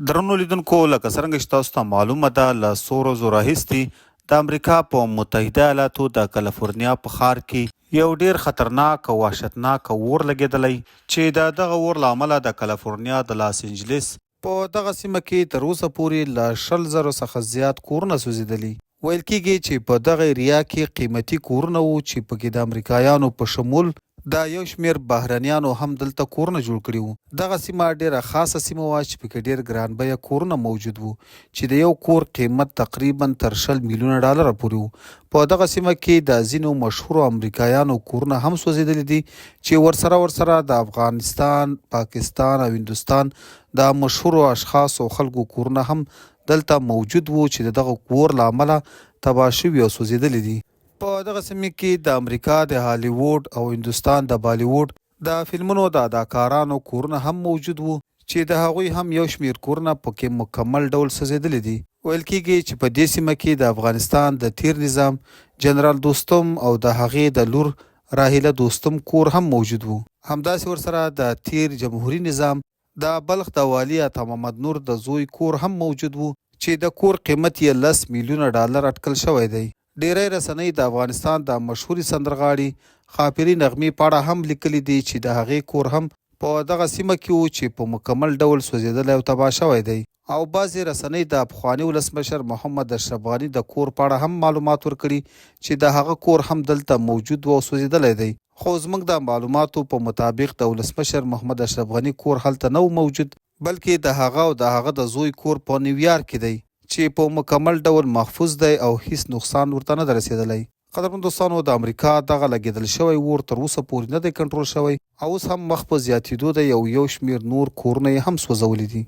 درنو لیدونکو لکه څرنګه چې تاسو ته معلومه ده له څو ورځو راهیسې د امریکا په متحده ایالاتو د کالیفورنیا په ښار کې یو ډیر خطرناک او وحشتناک اور لګېدلی چې د دغه اور له امله د کالیفورنیا د لاس انجلس په دغه سیمه کې تر اوسه پورې له 100,000 څخه زیات کورونه سوځېدلي. ویل کېږي چې په دغه ایریا کې قیمتي کورونه وو چې پکې د امریکایانو په شمول دا یو شمیر بهرنیانو هم دلته کورونه جوړ کړي وو. دغه سیمه ډیره خاصه سیمه وه چې پکې ډیر ګران بیه کورونه موجود وو چې د یو کور قیمت تقریبا تر 100 میلیونه ډالره پورې وو. په دغه سیمه کې د ځینو مشهورو امریکایانو کورونه هم سوځېدلي دي چې ورسره د افغانستان، پاکستان او هندوستان د مشهورو اشخاصو خلکو کورونه هم دلته موجود وو چې دغه اور له امله تباه شوي او سوځېدلي دي. په دغه سیمه کې د امریکا د هالیووډ او هندوستان د بالیووډ د فلمونو د اداکارانو کورونه هم موجود وو چې د هغوی هم یو شمیر کورونه پکې مکمل ډول سوځېدلي دي. ویل کېږي چې په دې سیمه کې د افغانستان د تیر نظام جنرال دوستم او د هغې د لور راهیله دوستم کور هم موجود وو. همداسې ورسره د تیر جمهوریت نظام د بلخ د والي عطا محمد نور د زوی کور هم موجود وو چې د کور قیمت یې 10 میلیونه ډالر اټکل شوی دی. ډیری رسنۍ د افغانستان د مشهوري سندرغاړي خاپري نغمې په اړه هم لیکلي دي چې د هغې کور هم په دغه سیمه کې وو چې په مکمل ډول سوځېدلی او تباه شوی دی. او بعضې رسنۍ د پخواني ولسمشر محمد اشرف غني د کور په اړه هم معلومات ورکړي چې د هغه کور هم دلته موجود و او سوځېدلی دی. خو زموږ د معلوماتو په مطابق د ولسمشر محمد اشرف غني کور هلته نه و موجود، بلکې د هغه او د هغه د زوی کور په نیویارک کې دی چې په مکمل ډول محفوظ دی او هیڅ نقصان ورته نه دی رسېدلی. قدرمن دوستانو، د امریکا دغه لګېدل شوی اور تر اوسه پورې نه دی کنټرول شوی او اوس هم مخ په زیاتېدو دی او یو شمېر نور کورونه یې هم سوځولي دي.